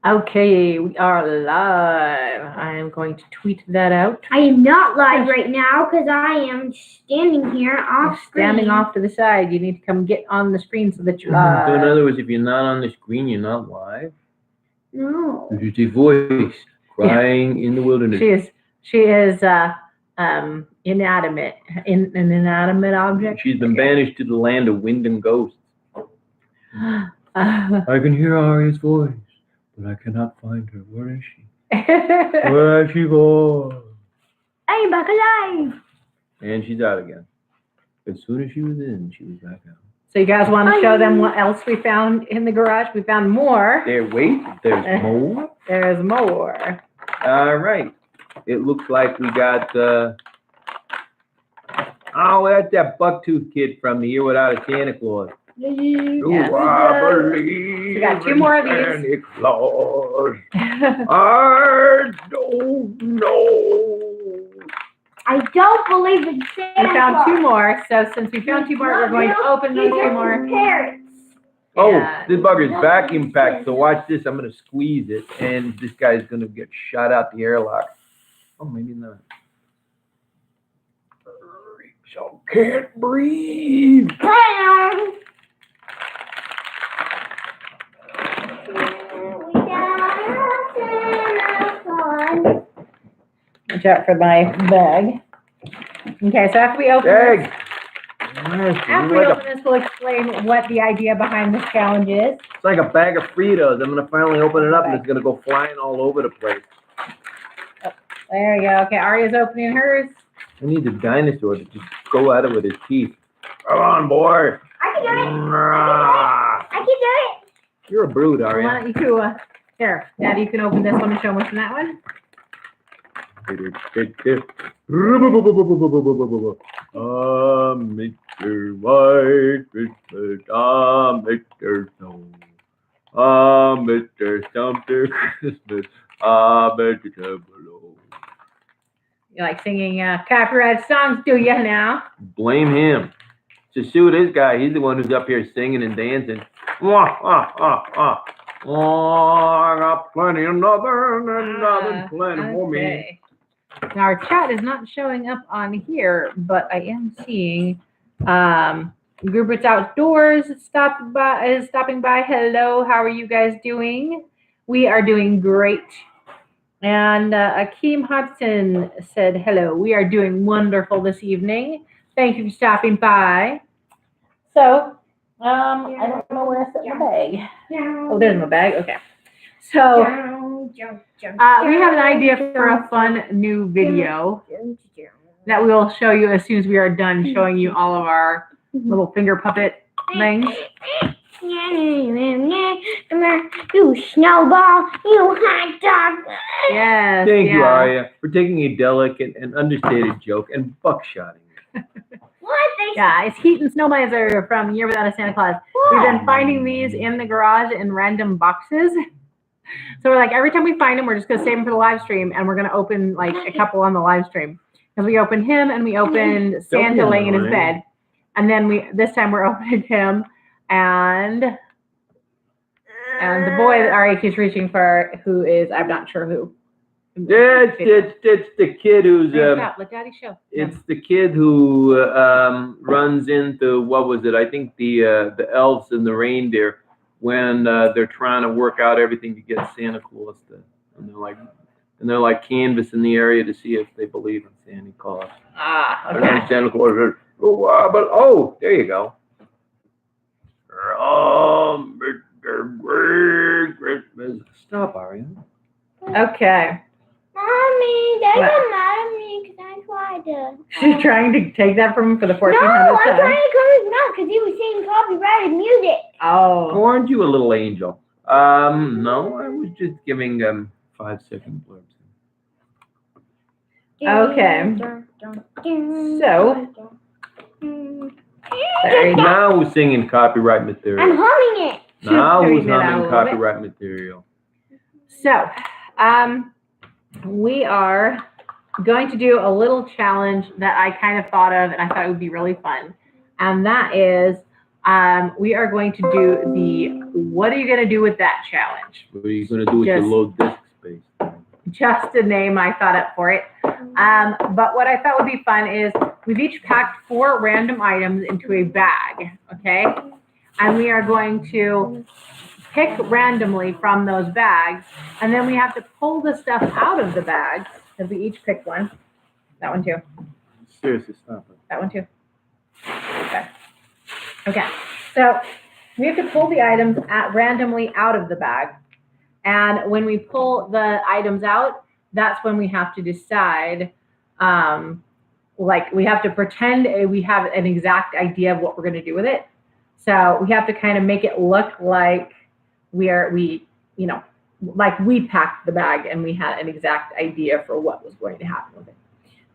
Okay, we are live. I am going to tweet that out. I am not live right now because I am standing here off screen. Standing off to the side. You need to come get on the screen so that you're live. So in other words, if you're not on the screen, you're not live? No. This is a voice crying in the wilderness. She is inanimate. An inanimate object. She's been banished to the land of wind and ghosts. I can hear Aria's voice, but I cannot find her. Where is she? Where has she gone? I'm back alive. And she's out again. As soon as she was in, she was back out. So you guys want to show them what else we found in the garage? We found more. There's more? There's more. All right. It looks like we got, that's that Bucktooth kid from The Year Without a Santa Claus. Yes. We got two more of these. Santa Claus. I don't know. I don't believe in Santa We found Claus. two more, so since we found two more, we're going to open those two more. Parrots. Oh, Yeah. this bugger's vacuum packed, so watch this. I'm going to squeeze it, and this guy's going to get shot out the airlock. Oh, maybe not. So can't breathe. Watch out for my bag. Okay, so after we open Egg. this, we'll explain what the idea behind this challenge is. It's like a bag of Fritos. I'm going to finally open it up, and it's going to go flying all over the place. There you go. Okay, Aria's opening hers. I need the dinosaur to just go at it with his teeth. Come on, boy. I can do it. Ah. I can do it. You're a brood, Why Aria. don't you, here, Daddy, you can open this one and show what's in that one. Mr. White Christmas, Mr. Snow, Mr. Sumter Christmas, Mr. Below. You like singing copyright songs, do you now? Blame him. To sue this guy, he's the one who's up here singing and dancing. Oh, I got plenty of nothing and nothing plenty for me. Okay. Now our chat is not showing up on here, but I am seeing Grubert's Outdoors stopping by. Hello, how are you guys doing? We are doing great. And Akeem Hudson said hello. We are doing wonderful this evening. Thank you for stopping by. So, I don't know where I set my bag. Oh, there's my bag. Okay. So, we have an idea for a fun new video that we will show you as soon as we are done showing you all of our little finger puppet things. You snowball, you hot dog. Yes. Thank you, Aria, for taking a delicate and understated joke and buckshotting it. What? Yeah, it's Heat and Snow Miser from Year Without a Santa Claus. We've been finding these in the garage in random boxes. So we're like, every time we find them, we're just going to save them for the live stream, and we're going to open like a couple on the live stream. Because we opened him, and we opened Santa laying in his bed. And then this time we're opening him, and the boy that Aria keeps reaching for, who is, I'm not sure who. It's the kid who's Let Daddy show. it's the kid who runs into, what was it? I think the elves and the reindeer when they're trying to work out everything to get Santa Claus to, and they're like canvassing the area to see if they believe in Santa Claus. Ah, And then okay. Santa Claus says, there you go. Oh, Mr. Great Christmas. Stop, Aria. Okay. Mommy, Dad What? got mad at me because I tried to. She's trying to take that from him for the 1400th No, I'm time. trying to cover his mouth because he was saying copyrighted music. Oh. Aren't you a little angel? No, I was just giving 5-second blurbs. Okay. So. Sorry. Now we're singing copyright material. I'm humming it. Now we're Turning it out a humming little bit. copyright material. So, we are going to do a little challenge that I kind of thought of and I thought it would be really fun. And that is, we are going to do the what are you going to do with that challenge? What are you going to do with your Just- low disk space? Just a name I thought up for it. But what I thought would be fun is we've each packed 4 random items into a bag, okay? And we are going to pick randomly from those bags, and then we have to pull the stuff out of the bags, because we each picked one. That one too. Seriously, stop it. That one too. Okay. Okay. So we have to pull the items randomly out of the bag. And when we pull the items out, that's when we have to decide, like we have to pretend we have an exact idea of what we're going to do with it. So we have to kind of make it look like like we packed the bag and we had an exact idea for what was going to happen with it.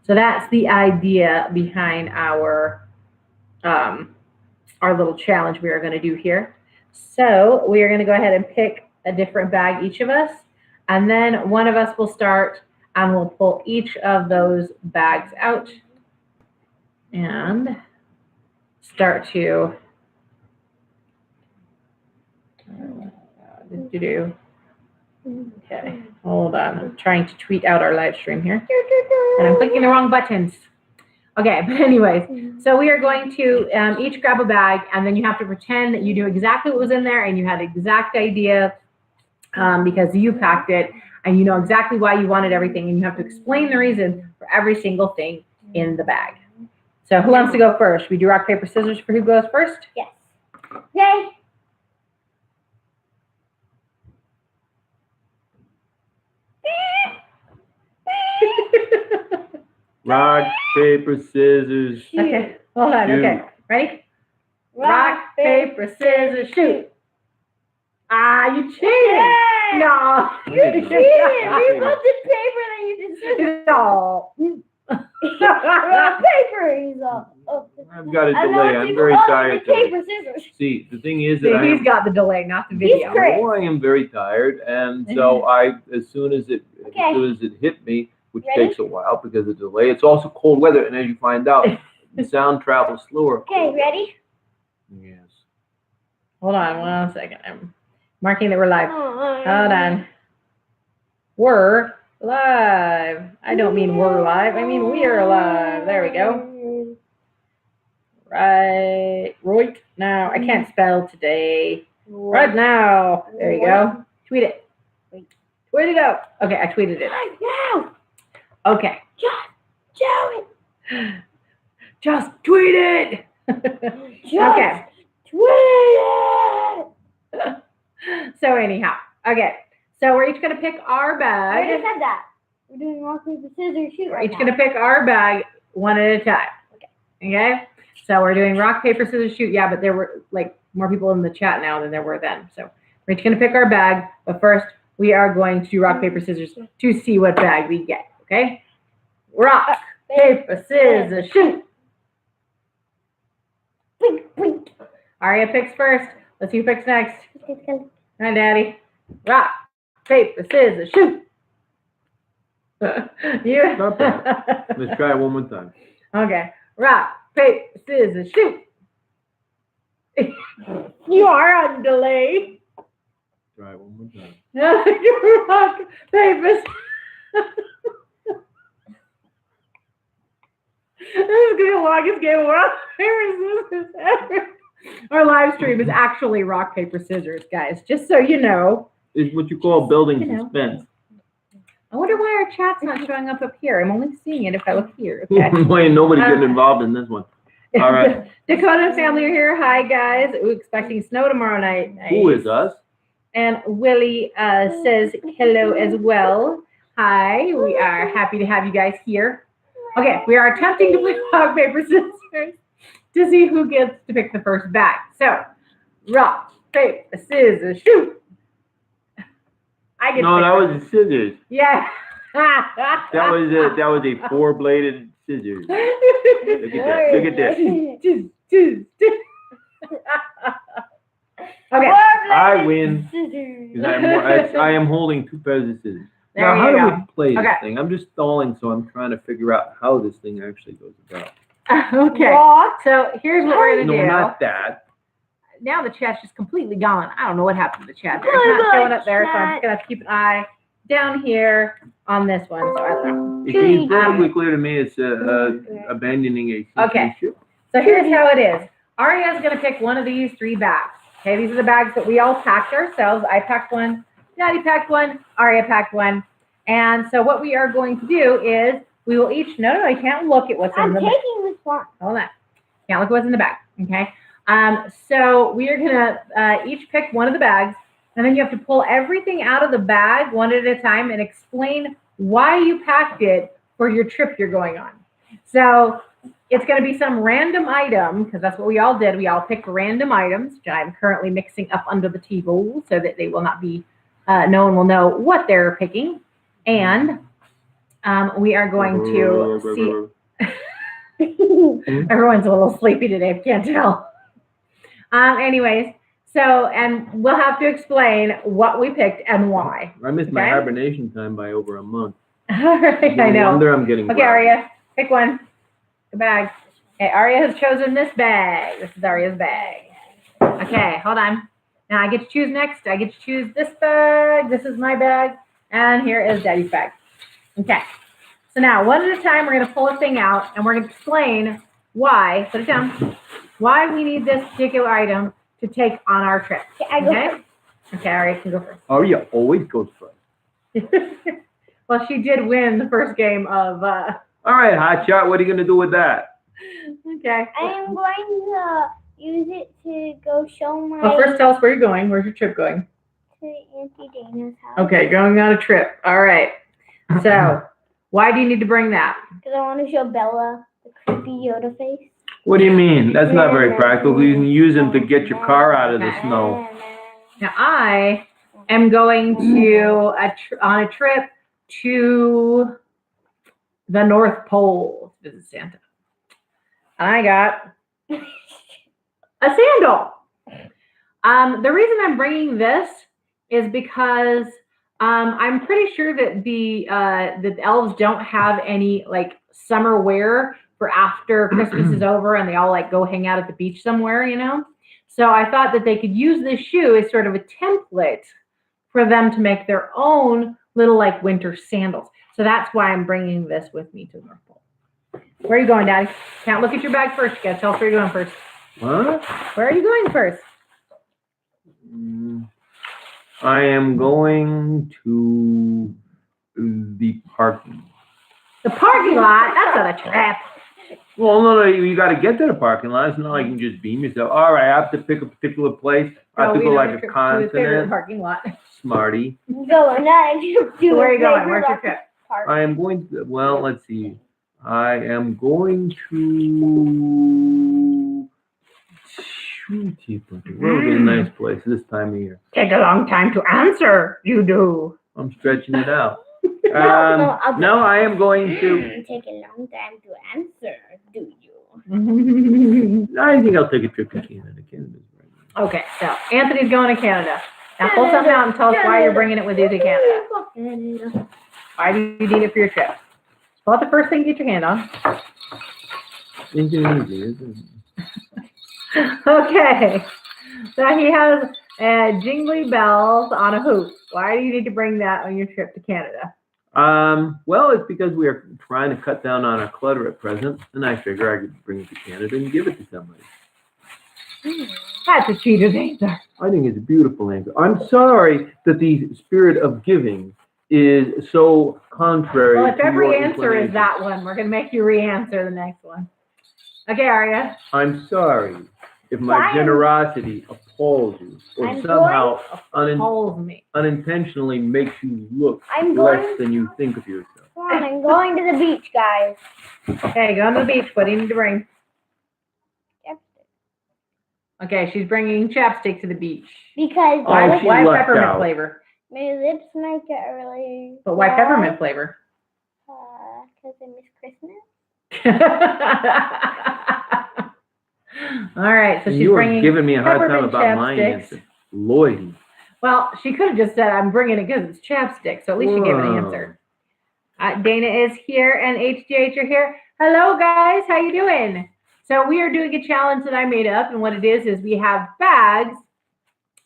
So that's the idea behind our little challenge we are going to do here. So we are going to go ahead and pick a different bag, each of us, and then one of us will start and we'll pull each of those bags out and start to okay, hold on. I'm trying to tweet out our live stream here and I'm clicking the wrong buttons. Okay, but anyways, so we are going to each grab a bag, and then you have to pretend that you knew exactly what was in there and you had an exact idea because you packed it and you know exactly why you wanted everything, and you have to explain the reason for every single thing in the bag. So who wants to go first? We do rock, paper, scissors for who goes first? Yes. Okay. Rock, paper, scissors. Okay, hold on. Shoot. Okay, ready? Rock, paper, scissors, shoot. Ah, you cheated. Yeah. No. You cheated. We put the paper that you just said. No. Rock, paper. He's all. I've got a delay. I'm very tired. Paper, scissors. See, the thing is See, that he's got the delay, not the video. Chris. I am very tired, and so as soon as it hit me, which Ready? takes a while because of the delay. It's also cold weather, and as you find out, the sound travels slower. Okay, ready? Yes. Hold on 1 second. I'm marking that we're live. Hold Hold on. We're live. I don't mean we're live. I mean we are live. There we go. Right now. I can't spell today. Right now. There you go. Tweet it. Tweet it out. Okay, I tweeted it. Right now. Okay. Just do it. Just tweet it. Okay. Tweet it. So anyhow, okay. So we're each gonna pick our I bag. already said that. We're doing rock, paper, scissors, shoot We're right each now. gonna pick our bag one at a time. Okay. So we're doing rock, paper, scissors, shoot. Yeah, but there were like more people in the chat now than there were then. So we're each gonna pick our bag, but first we are going to do rock, paper, scissors to see what bag we get. Okay. Rock, paper, scissors, shoot. Blink, blink. Aria picks first. Let's see who picks next. Hi, Daddy. Rock, paper, scissors, shoot. You. Not bad. Let's try it one more time. Okay. Rock, paper, scissors, shoot. You are on delay. Try it one more time. Rock, paper. This is going to be the longest game of rock, paper, scissors ever. Our live stream is actually rock, paper, scissors, guys. Just so you know. It's what you call building You know. suspense. I wonder why our chat's not showing up here. I'm only seeing it if I look here. Okay. Boy, ain't nobody getting involved in this one. All right. Dakota and family are here. Hi, guys. We're expecting snow tomorrow night. Who is us? And Willie says hello as well. Hi. We are happy to have you guys here. Okay. We are attempting to play rock, paper, scissors to see who gets to pick the first bag. So, rock, paper, scissors, shoot. I get No, to that pick was the scissors. Yeah. That was a 4-bladed scissors. Look at that. Look at this. Okay. I win. Scissors. 'Cause I am holding 2 pairs of scissors. There Now, how you do go. we play this Okay. thing? I'm just stalling, so I'm trying to figure out how this thing actually goes about. Okay. Rock. So here's what we're No, gonna do. not that. now the chat's just completely gone. I don't know what happened to the chat. It's not showing up there, so I'm just gonna have to keep an eye down here on this one. So I don't know. It seems perfectly clear to me it's abandoning a Okay. ship. So here's how it is. Aria is gonna pick one of these 3 bags. Okay, these are the bags that we all packed ourselves. I packed one, Daddy packed one, Aria packed one. And so what we are going to do is we will each, no, I can't look at what's in the bag. I'm taking this one. Hold on. Can't look at what's in the bag, okay? So we are gonna each pick one of the bags, and then you have to pull everything out of the bag one at a time and explain why you packed it for your trip you're going on. So it's going to be some random item, because that's what we all did. We all picked random items, which I'm currently mixing up under the table so that they will not be, no one will know what they're picking. And we are going to see. Everyone's a little sleepy today, I can't tell. Anyways, so, and we'll have to explain what we picked and why. I missed my hibernation time by over a month. All right, I know. Wonder I'm getting okay, Aria, pick one. The bag. Okay, Aria has chosen this bag. This is Aria's bag. Okay, hold on. Now I get to choose next. I get to choose this bag. This is my bag. And here is Daddy's bag. Okay. So now, one at a time, we're going to pull a thing out, and we're going to explain why, put it down, why we need this particular item to take on our trip. Okay? Okay, Aria can go first. Aria always goes first. Well, she did win the first game of... All right, Hotshot, what are you going to do with that? Okay. I am going to use it to go show my... Well, first tell us where you're going. Where's your trip going? To Auntie Dana's house. Okay, going on a trip. All right. So, why do you need to bring that? Because I want to show Bella the creepy Yoda face. What do you mean? That's not very practical. You can use them to get your car out of the snow. Now, I am going to on a trip to the North Pole to visit Santa. I got a sandal. The reason I'm bringing this is because I'm pretty sure that the elves don't have any like summer wear for after Christmas is over and they all like go hang out at the beach somewhere, you know? So I thought that they could use this shoe as sort of a template for them to make their own little like winter sandals. So that's why I'm bringing this with me to the North Pole. Where are you going, Daddy? Can't look at your bag first. You gotta tell us where you're going first. What? Where are you going first? I am going to the parking. The parking lot? That's not a trap. Well, no, you got to get to the parking lot. It's not like you can just beam yourself. All right, I have to pick a particular place. I have to go like a continent. Parking lot. Smarty. Go on, where are you going? Where's your trip? I am going to, well, let's see. I am going to where would be a nice place this time of year? Take a long time to answer. You do. I'm stretching it out. No, I am going to. Take a long time to answer, do you? I think I'll take a trip to Canada. Canada's right now. Okay, so Anthony's going to Canada. Now pull something out and tell us why you're bringing it with you to Canada. Why do you need it for your trip? Pull out the first thing you get your hand on. Okay, so he has jingly bells on a hoop. Why do you need to bring that on your trip to Canada? Well, it's because we are trying to cut down on our clutter at present, and I figure I could bring it to Canada and give it to somebody. That's a cheater's answer. I think it's a beautiful answer. I'm sorry that the spirit of giving is so contrary. Well, if to every your answer is inclination. that one, we're going to make you re-answer the next one. Okay, Aria. I'm sorry if my generosity appalls you or somehow unintentionally makes you look less than you think of yourself. Come on, I'm going to the beach, guys. Okay, go on to the beach. What do you need to bring? Chapstick. Okay, she's bringing chapstick to the beach. Because Why she why lucked peppermint out. flavor? my lips might get really But why dry, peppermint flavor? because I miss Christmas. All right, so she's You were bringing giving me a hard time peppermint about my chapsticks. answer. Lloyd. Well, she could have just said, I'm bringing it because it's chapstick. So at least she gave an Whoa. answer. Dana is here and HGH are here. Hello, guys. How you doing? So we are doing a challenge that I made up, and what it is we have bags,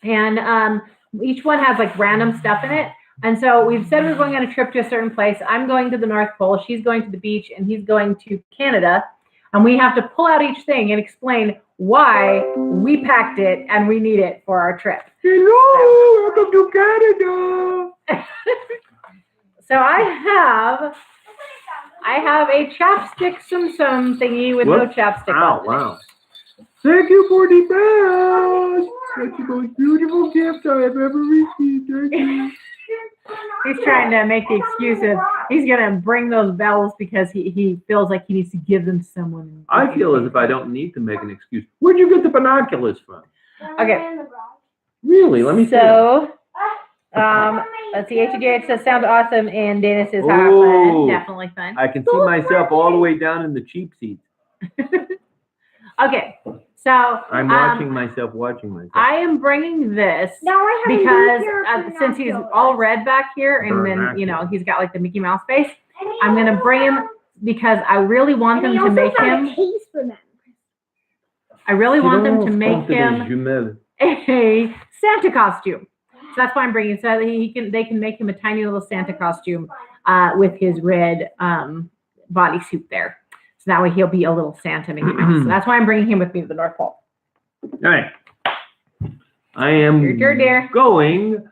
and each one has like random stuff in it. And so we've said we're going on a trip to a certain place. I'm going to the North Pole, she's going to the beach, and he's going to Canada. And we have to pull out each thing and explain why we packed it and we need it for our trip. Hello, welcome to Canada. So I have a chapstick some thingy with no chapstick on it. Wow. Thank you for the bag. That's the most beautiful gift I have ever received. Thank you. He's trying to make the excuse of he's going to bring those bells because he feels like he needs to give them to someone. I feel as if I don't need to make an excuse. Where'd you get the binoculars from? Okay. Really? Let me see. So, let's see. HJ says sounds awesome, and Dana says how Ooh. fun. Definitely fun. I can see myself all the way down in the cheap seats. Okay. So I'm watching myself. I am bringing this Now I have because since he's all red back here, and then he's got like the Mickey Mouse face. I'm gonna bring him because I really want them to make him. I really want them to make him a Santa costume. So that's why I'm bringing it, so that they can make him a tiny little Santa costume with his red bodysuit there. So that way he'll be a little Santa Mickey Mouse. So that's why I'm bringing him with me to the North Pole. All right. I am Your turn, dear. going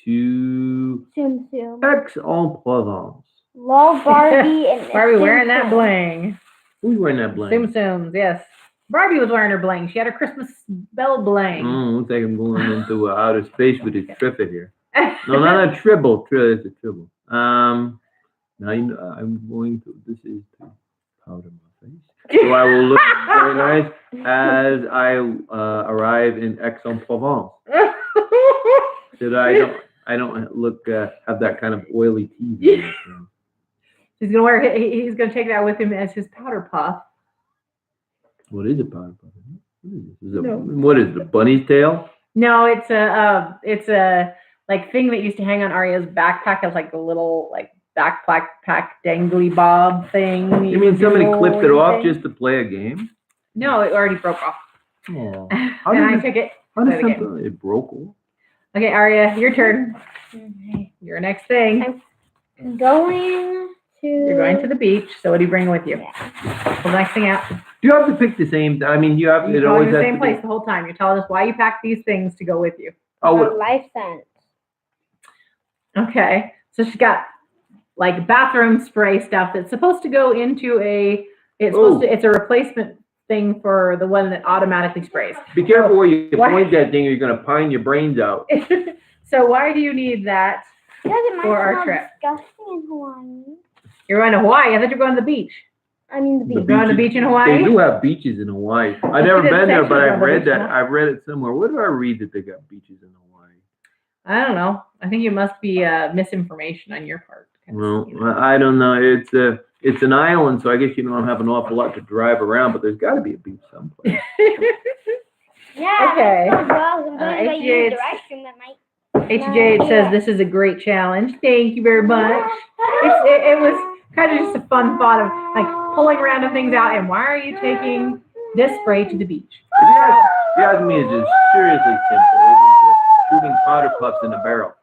to Tsum Tsum. Aix-en-Provence. Love Barbie and Why are we wearing that bling? Who's wearing that bling? Tsum Tsums, yes. Barbie was wearing her bling. She had her Christmas bell bling. Looks like I'm going into outer space with this triplet here. No, not a tribble. It's a tribble. Now I'm going to. This is to powder my face. So I will look very nice as I arrive in Aix-en-Provence. So that I don't look have that kind of oily teeth. He's gonna take that with him as his powder puff. What is a powder puff? What is it? A bunny's tail? No, it's a like thing that used to hang on Aria's backpack as like a little like backpack dangly bob thing. You mean somebody clipped it off just to play a game? No, it already broke off. Oh. And I took it. How did it broke off? Okay, Aria, your turn. Your next thing. I'm going to. You're going to the beach. So what are you bringing with you? Yeah. Pull the next thing out. Do you have to pick the same? I mean, you have. You're It always going to the has same to place be, the whole time. You're telling us why you packed these things to go with you. Life scent. Okay, so she's got like bathroom spray stuff that's supposed to go into it's a replacement thing for the one that automatically sprays. Be careful where you point that thing, or you're going to pine your brains out. So why do you need that for our trip? Disgusting in Hawaii. You're going to Hawaii. I thought you were going to the beach. I mean the beach. You're going to the beach in Hawaii? They do have beaches in Hawaii. I've never been there, but I've read that. I've read it somewhere. Where do I read that they got beaches in Hawaii? I don't know. I think it must be misinformation on your part. Well, I don't know. It's an island, so I guess you don't have an awful lot to drive around, but there's got to be a beach someplace. Yeah. Okay. I'm going to use the restroom at night. HJ says this is a great challenge. Thank you very much. It was kind of just a fun thought of like pulling random things out. And why are you taking this spray to the beach? If you ask me, it's just seriously simple. It's just shooting powder puffs in a barrel.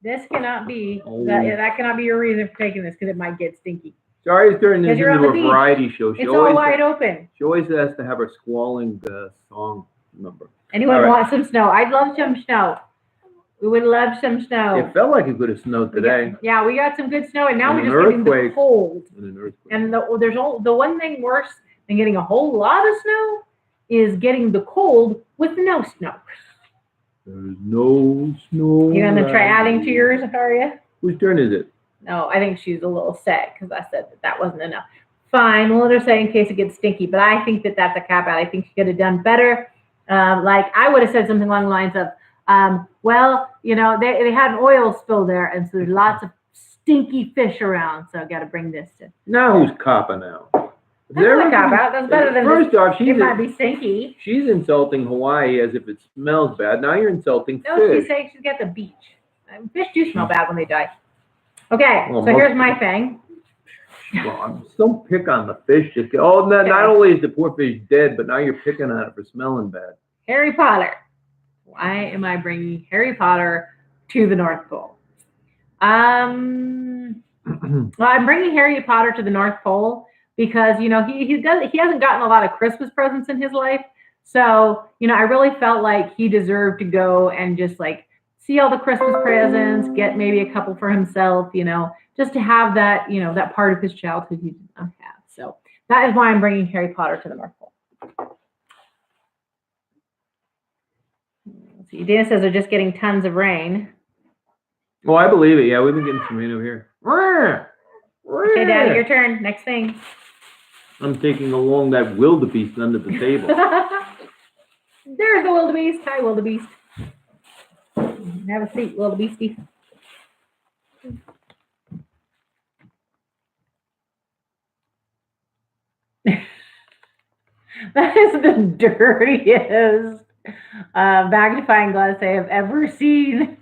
This cannot be that cannot be your reason for taking this because it might get stinky. Sorry, turning this into a variety show. It's all wide open. She always has to have her squalling song number. Anyone want some snow? I'd love some snow. We would love some snow. It felt like it could have snowed today. We got some good snow, and now we're just getting the cold. And the one thing worse than getting a whole lot of snow is getting the cold with no snow. There's no snow. You gonna try adding to yours, Aria? Whose turn is it? No, I think she's a little sad because I said that wasn't enough. Fine, we'll let her say in case it gets stinky, but I think that's a cop out. I think she could have done better. Like I would have said something along the lines of, well, they had an oil spill there, and so there's lots of stinky fish around, so I got to bring this to. Now who's copping out? That's not a cop out. That's better than first off, it might be stinky. She's insulting Hawaii as if it smells bad. Now you're insulting fish. No, she's saying she's got the beach. Fish do smell bad when they die. Okay, so here's my thing. Well, don't pick on the fish. Not only is the poor fish dead, but now you're picking on it for smelling bad. Harry Potter. Why am I bringing Harry Potter to the North Pole? Well, I'm bringing Harry Potter to the North Pole because he hasn't gotten a lot of Christmas presents in his life. So I really felt like he deserved to go and just like see all the Christmas presents, get maybe a couple for himself, just to have that that part of his childhood he did not have. So that is why I'm bringing Harry Potter to the North Pole. Let's see, Dana says they're just getting tons of rain. Well, I believe it. Yeah, we've been getting some rain over here. Okay, Daddy, your turn. Next thing. I'm taking along that wildebeest under the table. There's the wildebeest. Hi, wildebeest. Have a seat, wildebeesty. That is the dirtiest magnifying glass I have ever seen.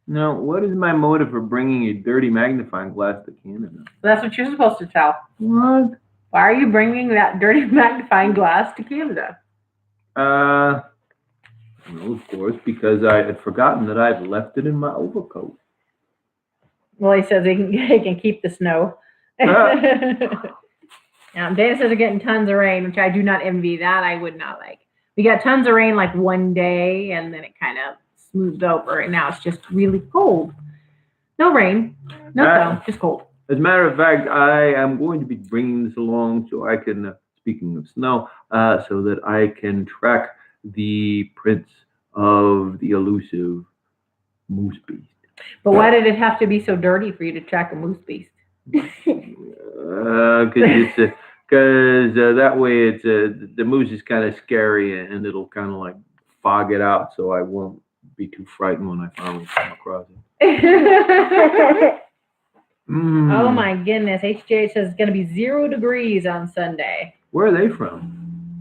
Now, what is my motive for bringing a dirty magnifying glass to Canada? That's what you're supposed to tell. What? Why are you bringing that dirty magnifying glass to Canada? No, of course, because I had forgotten that I've left it in my overcoat. Well, he says he can keep the snow. Dana says they're getting tons of rain, which I do not envy. That I would not like. We got tons of rain like one day, and then it kind of smoothed over, and now it's just really cold. No rain, no snow, just cold. As a matter of fact, I am going to be bringing this along so I can, speaking of snow, so that I can track the prints of the elusive moose beast. But why did it have to be so dirty for you to track a moose beast? Because that way it's the moose is kind of scary and it'll kind of like fog it out, so I won't be too frightened when I finally come across it. Oh my goodness! HJ says it's going to be 0 degrees on Sunday. Where are they from?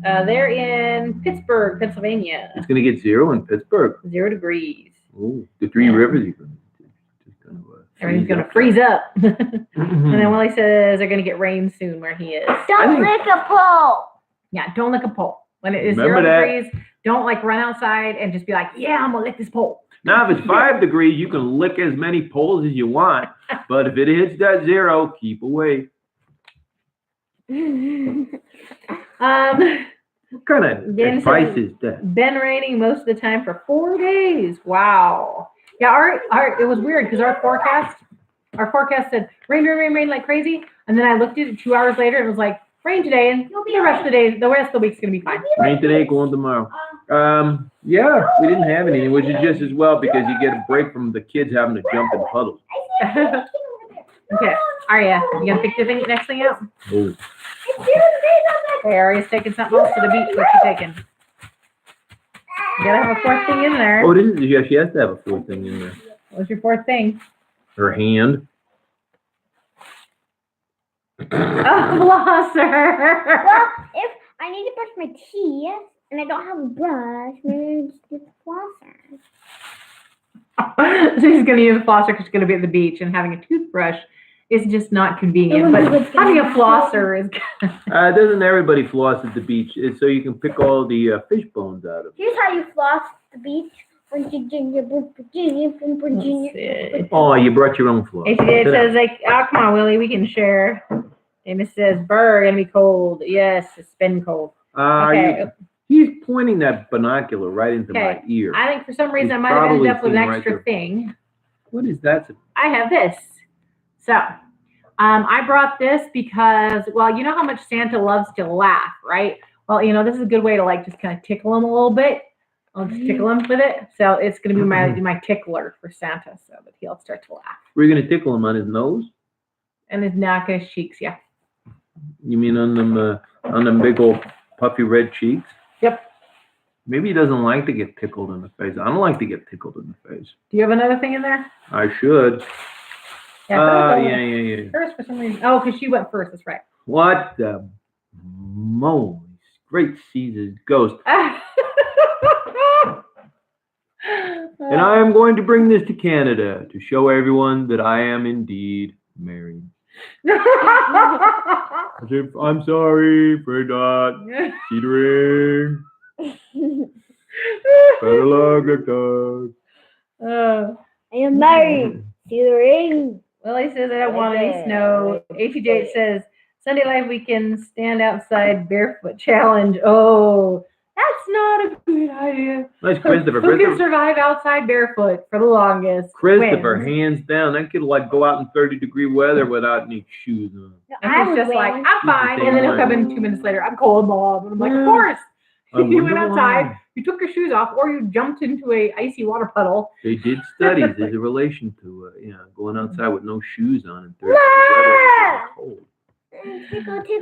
They're in Pittsburgh, Pennsylvania. It's going to get 0 in Pittsburgh. 0 degrees. Oh, the Three Rivers. Everything's going to freeze up. And then Willie says they're going to get rain soon where he is. Don't lick a pole. Yeah, don't lick a pole. When it is 0 degrees, don't like run outside and just be like, yeah, I'm going to lick this pole. Now, if it's 5 degrees, you can lick as many poles as you want. But if it hits that 0, keep away. What kind of advice is that? Been raining most of the time for 4 days. Wow. Yeah, it was weird because our forecast said rain like crazy. And then I looked at it 2 hours later and it was like, rain today, and the rest of the week's going to be fine. Rain today, going tomorrow. Yeah, we didn't have any, which is just as well because you get a break from the kids having to jump in puddles. Okay, Aria, you gonna pick the next thing out? Oh. Okay, Aria's taking something else to the beach. What you taking? You gotta have a 4th thing in there. Oh, she has to have a 4th thing in there. What's your 4th thing? Her hand. A flosser. Well, if I need to brush my teeth and I don't have a brush, maybe just use a flosser. So she's going to use a flosser because she's going to be at the beach, and having a toothbrush is just not convenient. But having a flosser is good. Doesn't everybody floss at the beach? It's so you can pick all the fish bones out of it. Here's how you floss at the beach. Oh, you brought your own floss. It says, like, oh, come on, Willie, we can share. And it says, "Burr, gonna be cold." Yes, it's been cold. Okay. He's pointing that binocular right into my ear. I think for some reason I might have ended up with an extra thing. What is that? I have this. So, I brought this because, well, you know how much Santa loves to laugh, right? Well, this is a good way to like just kind of tickle him a little bit. I'll just tickle him with it. So it's going to be my tickler for Santa, so that he'll start to laugh. We're going to tickle him on his nose? And his neck and his cheeks, yeah. You mean on them big old puffy red cheeks? Yep. Maybe he doesn't like to get tickled in the face. I don't like to get tickled in the face. Do you have another thing in there? I should. Yeah. First, for some reason. Oh, because she went first. That's right. What the moly? Great Caesar's ghost. And I am going to bring this to Canada to show everyone that I am indeed married. I said, I'm sorry, afraid not. See the ring. Better luck next time. I am married. See the ring. Willie says, I don't want any snow. ATJ says, Sunday Live Weekend, stand outside barefoot challenge. Oh, that's not a good idea. Nice, Christopher. Who can survive outside barefoot for the longest? Christopher, wins. hands down. That kid will like go out in 30-degree weather without any shoes on. No, And I he's would just like, win. I'm fine. And then he'll come in 2 minutes later. I'm cold, Mom. And I'm like, of course. You went outside, you took your shoes off, or you jumped into a icy water puddle. They did studies. There's a relation to going outside with no shoes on in 30 weather. Cold. Tickle, Okay.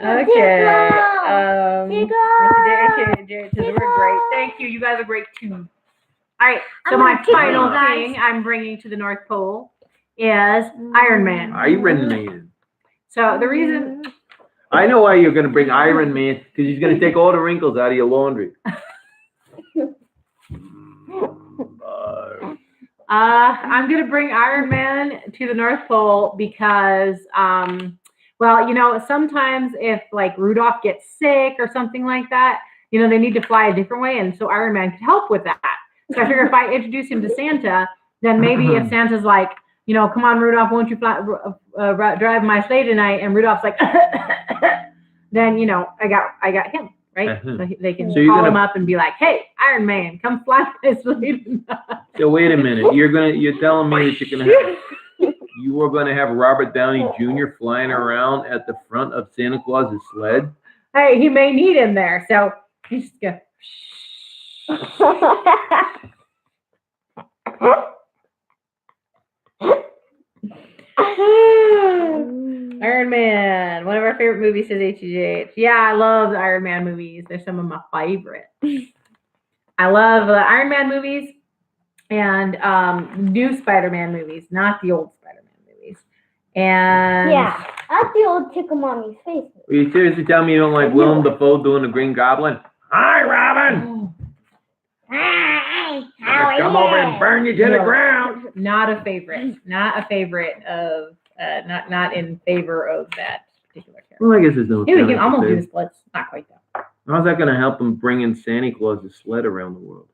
tickle. We're great. Thank you. You guys are great too. All right. So I'm my gonna tickle final you guys. thing I'm bringing to the North Pole is Iron Man. Iron Man. So the reason. I know why you're going to bring Iron Man, because he's going to take all the wrinkles out of your laundry. I'm going to bring Iron Man to the North Pole because, well, you know, sometimes if like Rudolph gets sick or something like that, you know, they need to fly a different way. And so Iron Man could help with that. So I figure if I introduce him to Santa, then maybe if Santa's like, you know, come on, Rudolph, won't you fly, drive my sleigh tonight? And Rudolph's like, then, you know, I got him, right? So they can call him up and be like, hey, Iron Man, come fly my sleigh tonight. So wait a minute. You're telling me that you are going to have Robert Downey Jr. flying around at the front of Santa Claus's sled? Hey, he may need him there. So he's just go. Iron Man, one of our favorite movies, says HGH. Yeah, I love the Iron Man movies. They're some of my favorites. I love the Iron Man movies and new Spider-Man movies, not the old Spider-Man movies. And yeah, that's the old Tickle Mommy's face. Are you seriously telling me you don't like Willem Dafoe doing the Green Goblin? Hi, Robin! Hi, Come over and burn you to the ground. not a favorite. Not a favorite of not in favor of that particular character. Well, I guess there's no. Maybe we can almost do the splits. Not quite though. How's that going to help him bring in Santa Claus's sled around the world?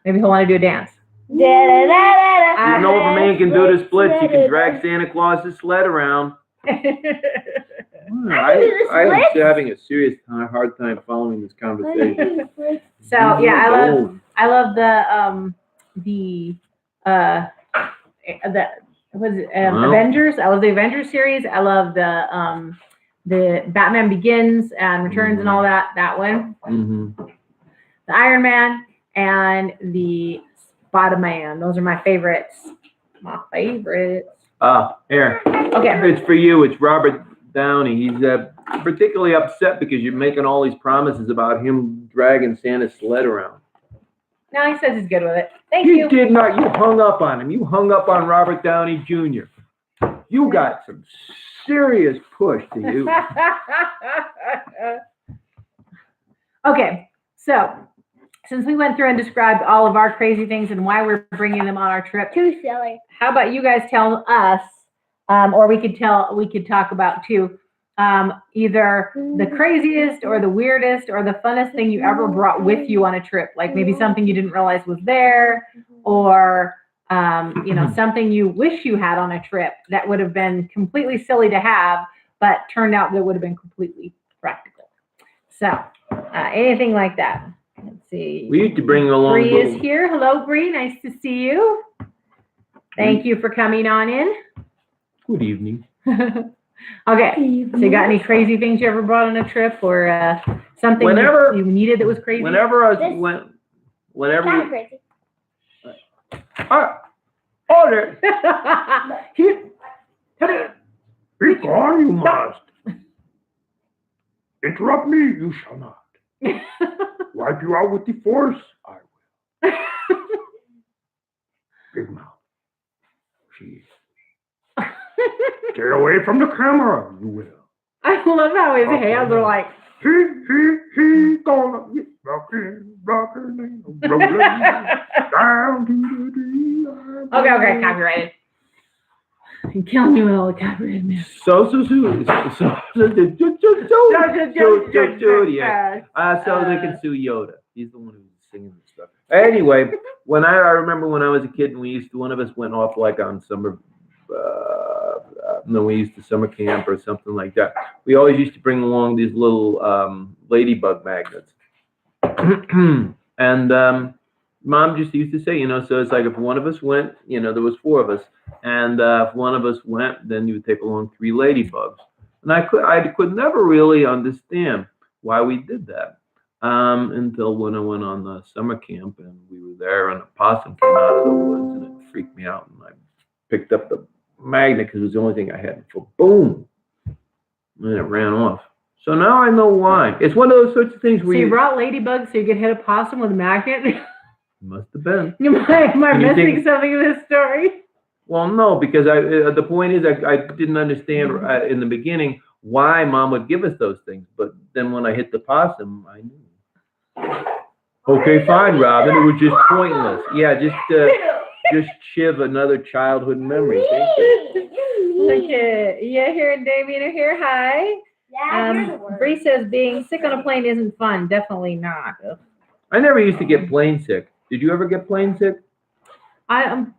Maybe he'll want to do a dance. You know, if a man can do the splits, he can drag Santa Claus's sled around. I'm having a serious hard time following this conversation. So yeah, I love Avengers. I love the Avengers series. I love the Batman Begins and Returns and all that one. Mm-hmm. The Iron Man and the Spider-Man. Those are my favorites. My favorites. Here. Okay. It's for you. It's Robert Downey. He's particularly upset because you're making all these promises about him dragging Santa's sled around. No, he says he's good with it. Thank You you. did not. You hung up on him. You hung up on Robert Downey Jr. You got some serious push to you. Okay, so since we went through and described all of our crazy things and why we're bringing them on our trip, Too silly. how about you guys tell us, or we could talk about too, either the craziest or the weirdest or the funnest thing you ever brought with you on a trip, like maybe something you didn't realize was there, or you know, something you wish you had on a trip that would have been completely silly to have, but turned out that would have been completely practical. So anything like that. Let's see. We need to bring along. Bree is here. Hello, Bree. Nice to see you. Thank you for coming on in. Good evening. Okay. So you got any crazy things you ever brought on a trip, or something you needed that was crazy? Whenever Kind of crazy. Order. Be gone, you must. Interrupt me, you shall not. Wipe you out with the force, I will. Big mouth. Jeez. Stay away from the camera, you will. I love how his hands are like. He gonna get rockin', rolling down to the Okay, copyrighted. You're killing me with all the copyright music. So, yeah. So they can sue Yoda. He's the one who's singing this stuff. Anyway, I remember when I was a kid and one of us went off like on summer, we used to summer camp or something like that. We always used to bring along these little ladybug magnets. And Mom just used to say, so it's like if one of us went, there was 4 of us, and if one of us went, then you would take along 3 ladybugs. And I could never really understand why we did that until when I went on the summer camp and we were there, and a possum came out of the woods, and it freaked me out, and I picked up the magnet because it was the only thing I had. So boom, and it ran off. So now I know why. It's one of those sorts of things where you brought ladybugs so you could hit a possum with a magnet? Must have been. Am I missing something in this story? Well, no, because the point is I didn't understand in the beginning why Mom would give us those things, but then when I hit the possum, I knew. Okay, fine, Robin. It was just pointless. Yeah, just chiv another childhood memory. Okay, yeah, here and Damien are here. Hi. Bree says being sick on a plane isn't fun. Definitely not. I never used to get plane sick. Did you ever get plane sick? I've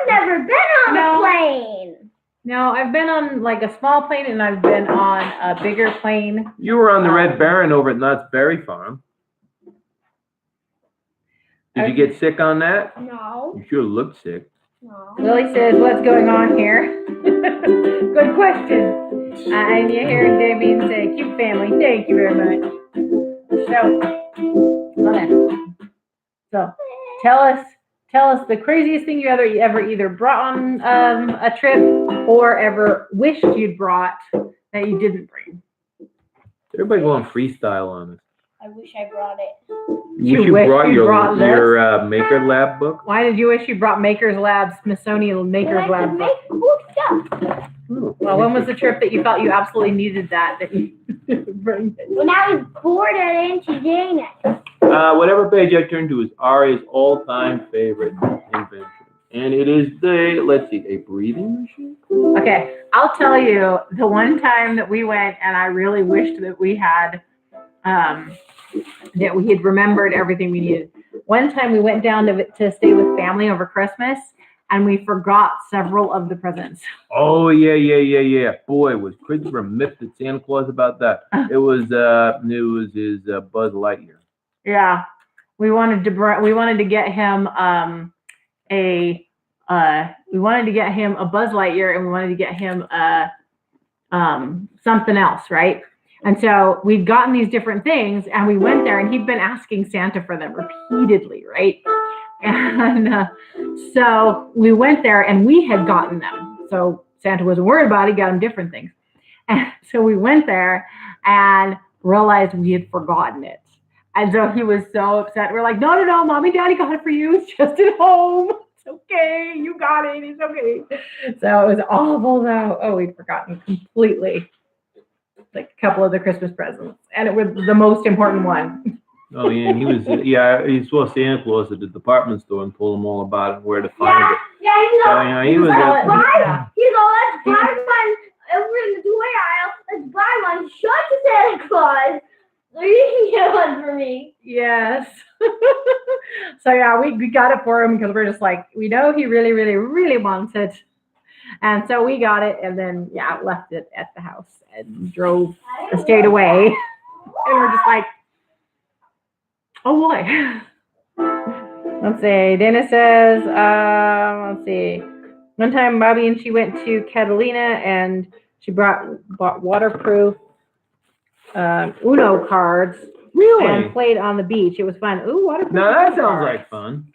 never been on a plane. No, I've been on like a small plane and I've been on a bigger plane. You were on the Red Baron over at Knott's Berry Farm. Did you get sick on that? No. You sure looked sick. No. Lily says, what's going on here? Good question. And you hear Damien say, cute family. Thank you very much. So tell us the craziest thing you ever either brought on a trip or ever wished you'd brought that you didn't bring. Everybody going freestyle on us. I wish I brought it. You wish you brought your Maker Lab book? Why did you wish you brought Maker's Lab, Smithsonian Maker's Lab book? Make cool stuff. Well, when was the trip that you felt you absolutely needed that you bring it? When I was bored at Auntie Dana. Whatever page I turn to is Aria's all-time favorite invention. And it is a breathing machine? Okay, I'll tell you the one time that we went and I really wished that we had that we had remembered everything we needed. One time we went down to stay with family over Christmas and we forgot several of the presents. Oh, yeah. Boy, was Christopher miffed at Santa Claus about that. It was his Buzz Lightyear. Yeah. We wanted to get him a Buzz Lightyear and we wanted to get him something else, right? And so we'd gotten these different things and we went there and he'd been asking Santa for them repeatedly, right? And so we went there and we had gotten them. So Santa wasn't worried about it, he got him different things. And so we went there and realized we had forgotten it. And so he was so upset. We're like, no, Mommy, Daddy got it for you. It's just at home. It's okay. You got it. It's okay. So it was awful though. Oh, we'd forgotten completely. Like a couple of the Christmas presents, and it was the most important one. Oh yeah, and he saw Santa Claus at the department store and told him all about it, where to find it. Yeah, He's all, let's buy one over in the toy aisle. Let's buy one. Show it to Santa Claus. So you can get one for me. Yes. So yeah, we got it for him because we're just like, we know he really, really, really wants it. And so we got it and then, left it at the house and stayed away. And we're just like, oh boy. Let's see. Dana says, let's see. One time Bobby and she went to Catalina and she bought waterproof Uno cards. Really? And played on the beach. It was fun. Ooh, waterproof. Now that sounds cards. like fun.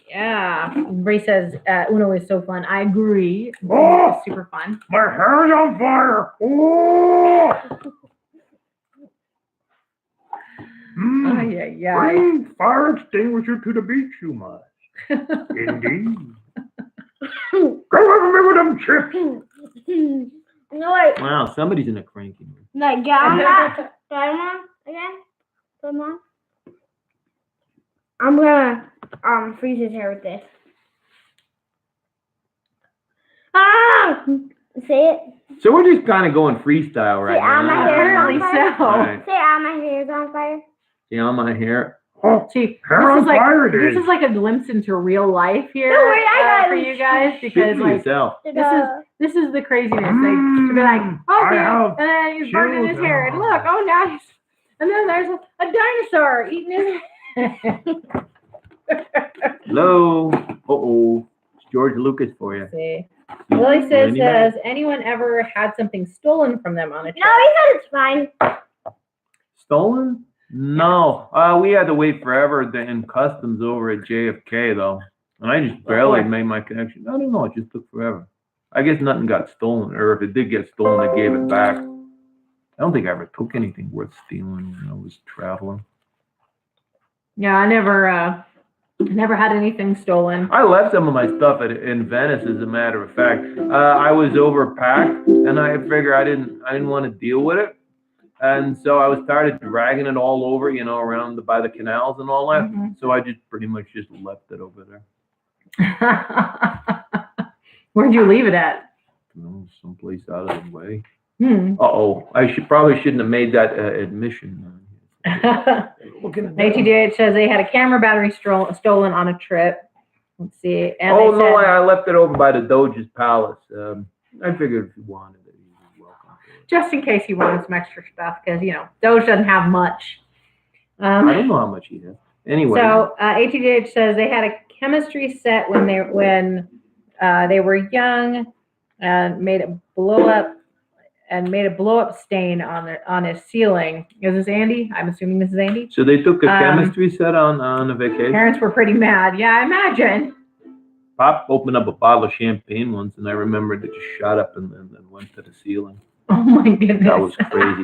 Yeah, Bree says Uno is so fun. I agree. It's super fun. My hair's on fire. Oh! Bring fire extinguisher to the beach, you must. Indeed. Go over me with them chips. No, wait. Wow, somebody's in a cranky mood. Like, Grandma again? Grandma? I'm gonna freeze his hair with this. Ah! Say it. So we're just kind of going freestyle right Say, my now. hair is Apparently on fire. so. Right. Say, my hair is on fire. See on my hair. Oh, See, hair on fire it this is. is like a glimpse into real life here Don't worry, I got for it. you guys because Shoot like yourself. this is the craziness. Like to be like, oh, I yeah, have and then he's burning his shoes hair, and on. look, oh, nice. And then there's a dinosaur eating his. Hello. Uh-oh. It's George Lucas for you. See. Lily says, Randy Bates. has anyone ever had something stolen from them on a trip? No, he said it's fine. Stolen? No. We had to wait forever in customs over at JFK, though. And I just barely made my connection. I don't know. It just took forever. I guess nothing got stolen. Or if it did get stolen, they gave it back. I don't think I ever took anything worth stealing when I was traveling. Yeah, I never had anything stolen. I left some of my stuff in Venice, as a matter of fact. I was overpacked, and I figured I didn't want to deal with it. And so I started dragging it all over, you know, around by the canals and all that. Mhm. So I just pretty much just left it over there. Where'd you leave it at? You know, someplace out of the way. Uh-oh. I shouldn't have made that admission. ATDH says they had a camera battery stolen on a trip. Let's see. And Oh, they no, said, I left it over by the Doge's palace. I figured if you wanted it, you were welcome to it. just in case you wanted some extra stuff, because, you know, Doge doesn't have much. I don't know how much he has. Anyway. So ATDH says they had a chemistry set when they were young and made a blow up stain on his ceiling. Is this Andy? I'm assuming this is Andy. So they took a chemistry set on a vacation? Parents were pretty mad. Yeah, I imagine. Pop opened up a bottle of champagne once, and I remembered it just shot up and went to the ceiling. Oh my goodness. That was crazy.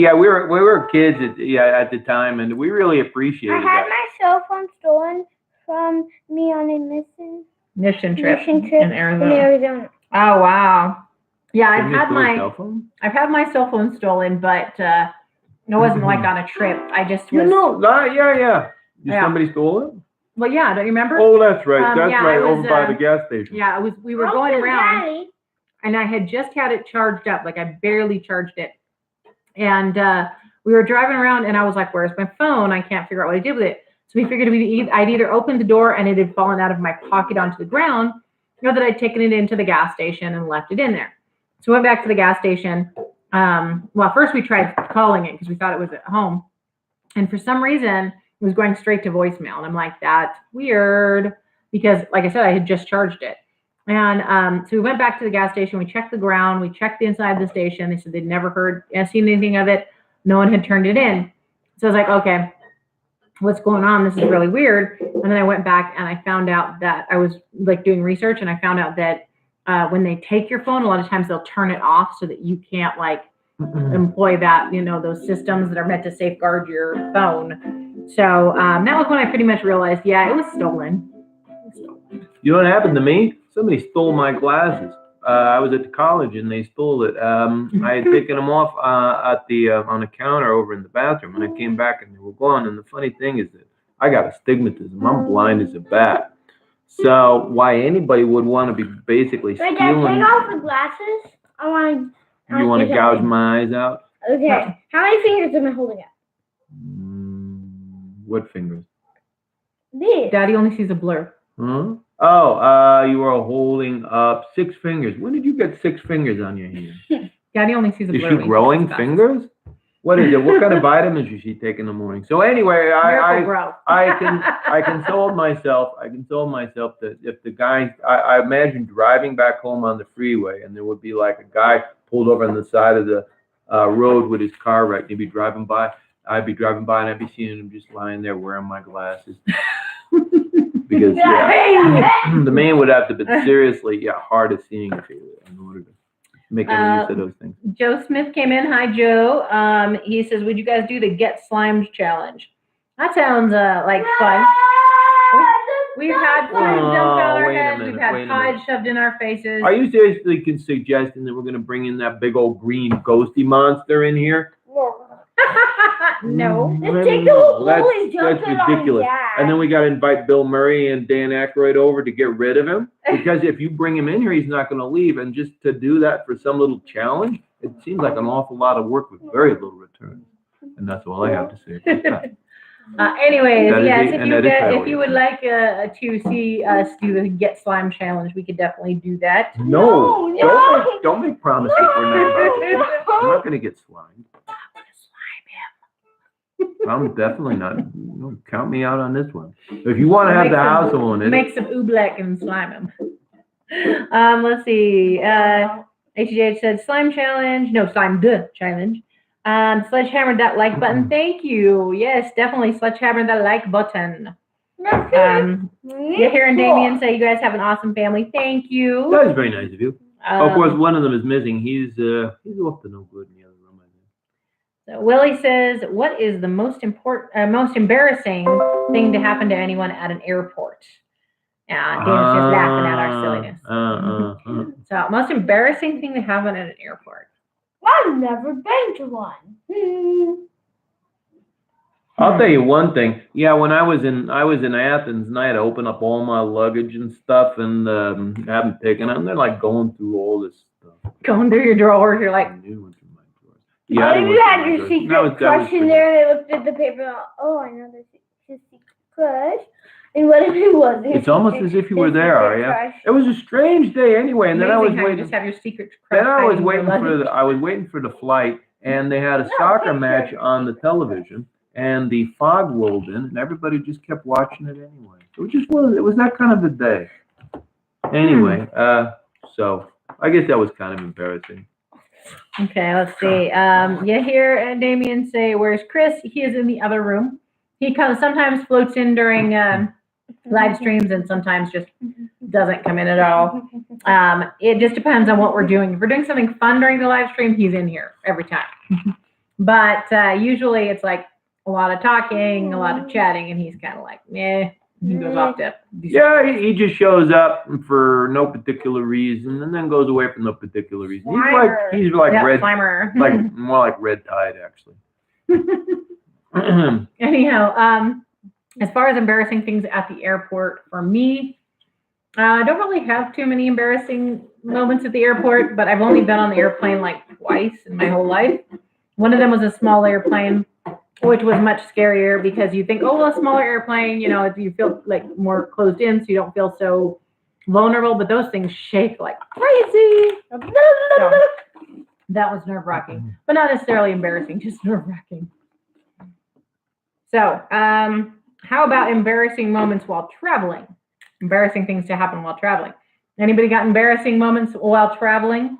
Yeah, we were kids at the time, and we really appreciated I had that. my cell phone stolen from me on a Mission trip in in Arizona. Arizona. Oh wow. Yeah, Didn't you steal a cell phone? I've had my cell phone stolen, but it wasn't like on a trip. I just was. Yeah. Yeah. Somebody stole it? Well, yeah. Don't you remember? Oh, that's right. That's yeah, right. it was, Over by the gas station. Yeah, it was. We were I'll going do around. Daddy. And I had just had it charged up, like I barely charged it. And we were driving around, and I was like, "Where's my phone? I can't figure out what I did with it." So we figured I'd either opened the door and it had fallen out of my pocket onto the ground, or that I'd taken it into the gas station and left it in there. So we went back to the gas station. Well, first we tried calling it because we thought it was at home, and for some reason it was going straight to voicemail. And I'm like, "That's weird," because, like I said, I had just charged it. And so we went back to the gas station. We checked the ground. We checked the inside of the station. They said they'd never seen anything of it. No one had turned it in. So I was like, okay, what's going on? This is really weird. And then I went back and I found out that I was like doing research, and I found out that when they take your phone, a lot of times they'll turn it off so that you can't like employ that, you know, those systems that are meant to safeguard your phone. So that was when I pretty much realized, yeah, it was stolen. You know what happened to me? Somebody stole my glasses. I was at the college and they stole it. I had taken them off on the counter over in the bathroom, and I came back and they were gone. And the funny thing is that I got astigmatism. I'm blind as a bat. So why anybody would want to be basically Wait, Dad, stealing? take off the glasses. You want to gouge my eyes out? Okay. How many fingers am I holding up? What fingers? These. Daddy only sees a blur. Huh? Oh, you are holding up 6 fingers. When did you get 6 fingers on your hand? Daddy only sees a Is blur. she when he growing takes his fingers? What is it? What kind of vitamins does she take in the morning? So anyway, Miracle Grow. I consoled myself. That if the guy, I imagine driving back home on the freeway, and there would be like a guy pulled over on the side of the road with his car wrecked. He'd be driving by. I'd be driving by, and I'd be seeing him just lying there wearing my glasses. Because the man would have to be seriously hard of seeing in order to make any use of those things. Joe Smith came in. Hi, Joe. He says, would you guys do the Get Slimed challenge? That sounds like fun. We've had slime dumped on our heads. We've had pies shoved in our faces. Are you seriously suggesting that we're going to bring in that big old green ghosty monster in here? No. Just take the whole That's- bowl and dump that's it on ridiculous. Dad. And then we got to invite Bill Murray and Dan Aykroyd over to get rid of him. Because if you bring him in here, he's not going to leave. And just to do that for some little challenge, it seems like an awful lot of work with very little return. And that's all I have to say about that. Anyways, That is yes, and that is if priority. you would like to see us do the Get Slime challenge, we could definitely do that. No, No. don't make promises we're not about to do. I'm not going to get slimed. I'm definitely not. No, count me out on this one. If you want to have the house on it, Make some oobleck and slime them. Let's see. HJ said slime challenge. No, slime the challenge. Sledgehammer that like button. Thank you. Yes, definitely sledgehammer that like button. You're hearing Damien say you guys have an awesome family. Thank you. that is very nice of you. Of course, one of them is missing. He's off to no good in the other room, I think. So Willie says, "What is the most embarrassing thing to happen to anyone at an airport?" Dan's just laughing at our silliness. So, most embarrassing thing to happen at an airport. I've never been to one. I'll tell you one thing. Yeah, when I was in Athens and I had to open up all my luggage and stuff and haven't taken it, and they're like going through all this stuff. Going through your drawers, you're like, What if you had your secret crush in there and they looked at the paper and oh, I know this is his secret crush. And what if it wasn't? It's almost as if you were there, Aria. It was a strange day anyway, and then I was amazing how you waiting. just have your secret crush. Then I was hiding in waiting your for luggage. I was waiting for the flight, and they had a soccer match on the television, and the fog rolled in, and everybody just kept watching it anyway. It was that kind of a day. Anyway, so I guess that was kind of embarrassing. Okay, let's see. You hear Damien say, "Where's Chris?" He is in the other room. He sometimes floats in during live streams and sometimes just doesn't come in at all. It just depends on what we're doing. If we're doing something fun during the live stream, he's in here every time. But usually it's like a lot of talking, a lot of chatting, and he's kind of like, meh. He goes off to. Yeah, he just shows up for no particular reason and then goes away for no particular reason. He's like Yep, red, Slimer. like more like Red Tide actually. Anyhow, as far as embarrassing things at the airport, for me, I don't really have too many embarrassing moments at the airport, but I've only been on the airplane like twice in my whole life. One of them was a small airplane, which was much scarier because you think, oh, well, a smaller airplane, you feel like more closed in, so you don't feel so vulnerable, but those things shake like crazy. So, that was nerve-wracking, but not necessarily embarrassing, just nerve-wracking. So, how about embarrassing moments while traveling? Embarrassing things to happen while traveling. Anybody got embarrassing moments while traveling?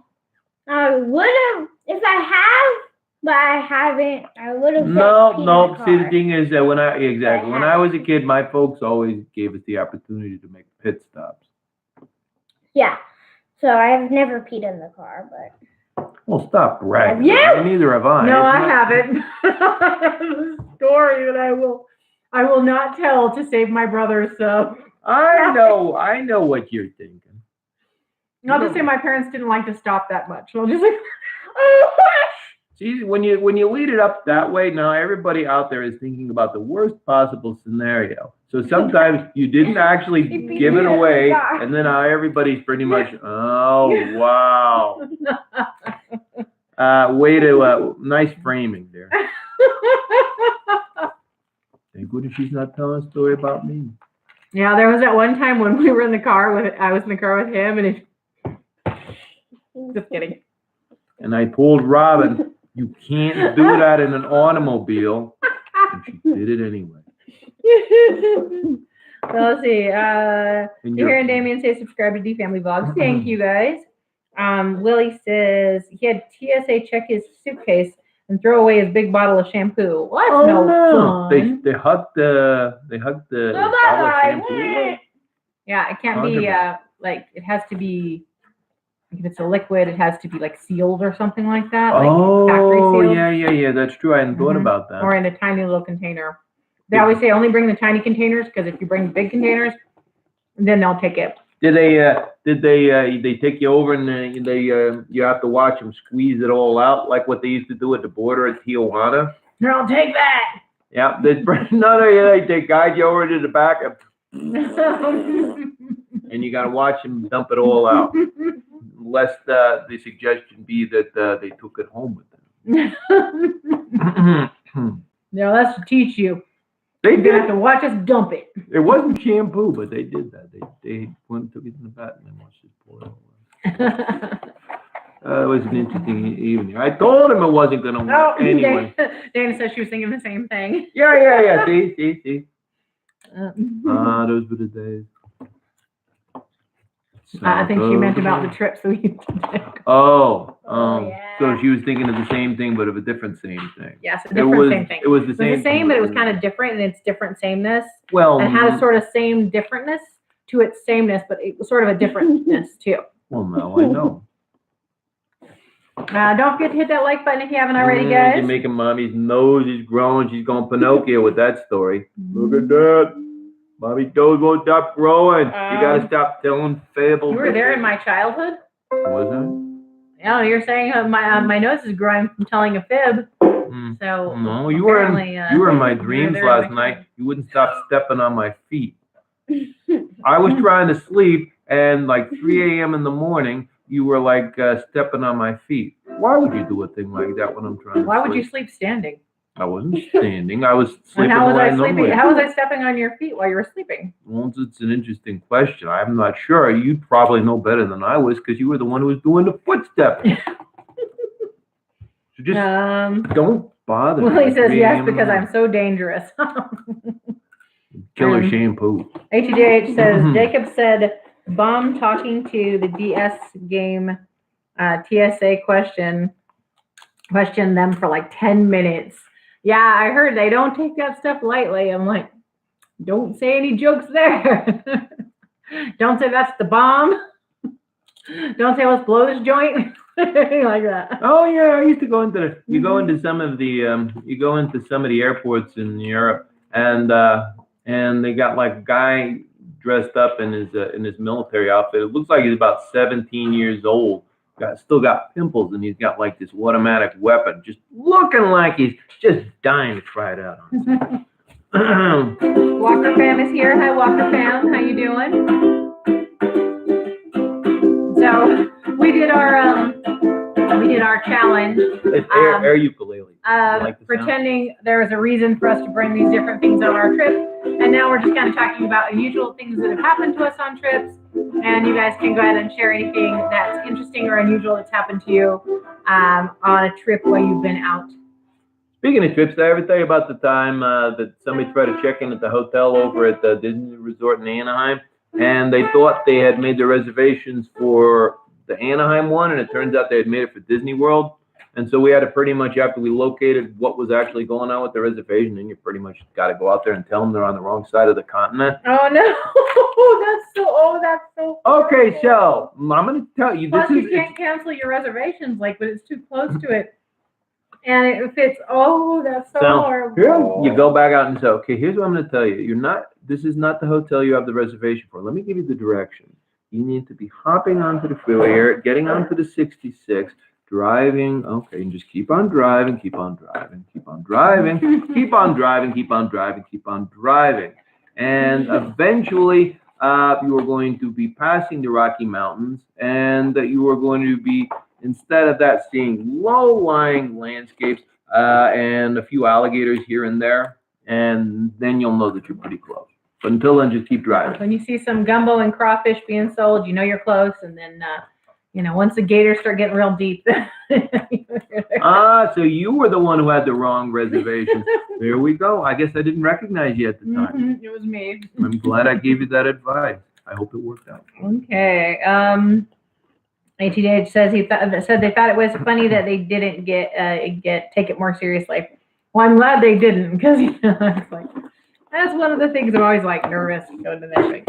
I would have, if I have, but I haven't. I would have. No. See, the thing is that when I was a kid, my folks always gave us the opportunity to make pit stops. Yeah. So I've never peed in the car, but. Well, stop bragging. Have you? Neither have I. No, I haven't. I have a story that I will not tell to save my brother. So I know what you're thinking. I'll just say my parents didn't like to stop that much. So I'll just like, See, when you lead it up that way, now everybody out there is thinking about the worst possible scenario. So sometimes you didn't actually give it away, and then now everybody's pretty much, oh wow. Nice framing there. Thank goodness she's not telling a story about me. Yeah, there was that one time when we were in the car I was in the car with him, and just kidding. And I told Robin, you can't do that in an automobile. And she did it anyway. So let's see. You're hearing Damien say subscribe to D Family Vlogs. Thank you guys. Willie says he had TSA check his suitcase and throw away his big bottle of shampoo. Well, that's no fun. They hugged the bottle of shampoo. Yeah, it can't be like it has to be. If it's a liquid, it has to be like sealed or something like that. Like factory sealed. Yeah. That's true. I hadn't thought about that. Or in a tiny little container. They always say only bring the tiny containers because if you bring big containers, then they'll take it. Did they take you over and you have to watch them squeeze it all out like what they used to do at the border at Tijuana? Here, I'll take that. Yeah, there's another. They guide you over to the back, and you got to watch them dump it all out. Lest the suggestion be that they took it home with them. No, that's to teach you. They You're gonna have did. to watch us dump it. It wasn't shampoo, but they did that. They went and took it in the bath and then watched it pour it away. It was an interesting evening. I told him it wasn't going to work anyway. Dana said she was thinking the same thing. Yeah. See. Uh, Those were the days. I think she meant about the trips we used to take. Oh, yeah. so she was thinking of the same thing, but of a different same thing. Yes, a different same thing. It was the It was same. the same, but it was kind of different in its different sameness. Well, It had a sort of same differentness to its sameness, but it was sort of a differentness too. well, now I know. Don't forget to hit that like button if you haven't already, Yeah, guys. you're making mommy's nose is growing. She's going Pinocchio with that story. Look at that. Mommy's nose won't stop growing. You gotta stop telling fables. You were there in my childhood. Was I? Yeah, you're saying my nose is growing from telling a fib. So No, you were in my you were dreams there last in night. You wouldn't stop stepping on my feet. I was trying to sleep, and like 3 a.m. in the morning, you were like stepping on my feet. Why would you do a thing like that when I'm trying to sleep? Why would you sleep standing? I wasn't standing. I was And sleeping how was the way I sleeping? normally. How was I stepping on your feet while you were sleeping? Well, it's an interesting question. I'm not sure. You probably know better than I was because you were the one who was doing the footsteps. So just don't bother. Willie says me. yes because I'm so dangerous. Killer shampoo. HJH says Jacob said bomb talking to the DS game TSA question them for like 10 minutes. Yeah, I heard they don't take that stuff lightly. I'm like, don't say any jokes there. Don't say that's the bomb. Don't say let's blow this joint. Anything like that. Oh yeah, I used to go into you go into some of the airports in Europe, and they got like a guy dressed up in his military outfit. It looks like he's about 17 years old. Still got pimples, and he's got like this automatic weapon, just looking like he's just dying to try it out on. Walker fam is here. Hi, Walker fam. How you doing? So we did our challenge. It's air ukulele. Like Pretending there was a reason for us to bring these different things on our trip, and now we're just kind of talking about unusual things that have happened to us on trips. And you guys can go ahead and share anything that's interesting or unusual that's happened to you on a trip while you've been out. Speaking of trips, did I ever tell you about the time that somebody tried to check in at the hotel over at the Disney Resort in Anaheim, and they thought they had made their reservations for the Anaheim one, and it turns out they had made it for Disney World. And so we had to pretty much, after we located what was actually going on with the reservation, then you pretty much got to go out there and tell them they're on the wrong side of the continent. Oh no, that's so. Okay, so I'm going to tell you. Plus, you can't cancel your reservations, but it's too close to it. And if it's, that's so horrible. Here you go back out and say, okay, here's what I'm going to tell you. This is not the hotel you have the reservation for. Let me give you the direction. You need to be hopping onto the freeway here, getting onto the 66, driving, okay, and just keep on driving, keep on driving, keep on driving, keep on driving, keep on driving, keep on driving. And eventually, you are going to be passing the Rocky Mountains, and that you are going to be, instead of that, seeing low-lying landscapes and a few alligators here and there, and then you'll know that you're pretty close. But until then, just keep driving. When you see some gumbo and crawfish being sold, you know you're close, and then once the gators start getting real deep. So you were the one who had the wrong reservation. There we go. I guess I didn't recognize you at the time. It was me. I'm glad I gave you that advice. I hope it worked out. Okay. ATDH says they thought it was funny that they didn't take it more seriously. Well, I'm glad they didn't, because it's like that's one of the things I'm always like nervous going to that thing.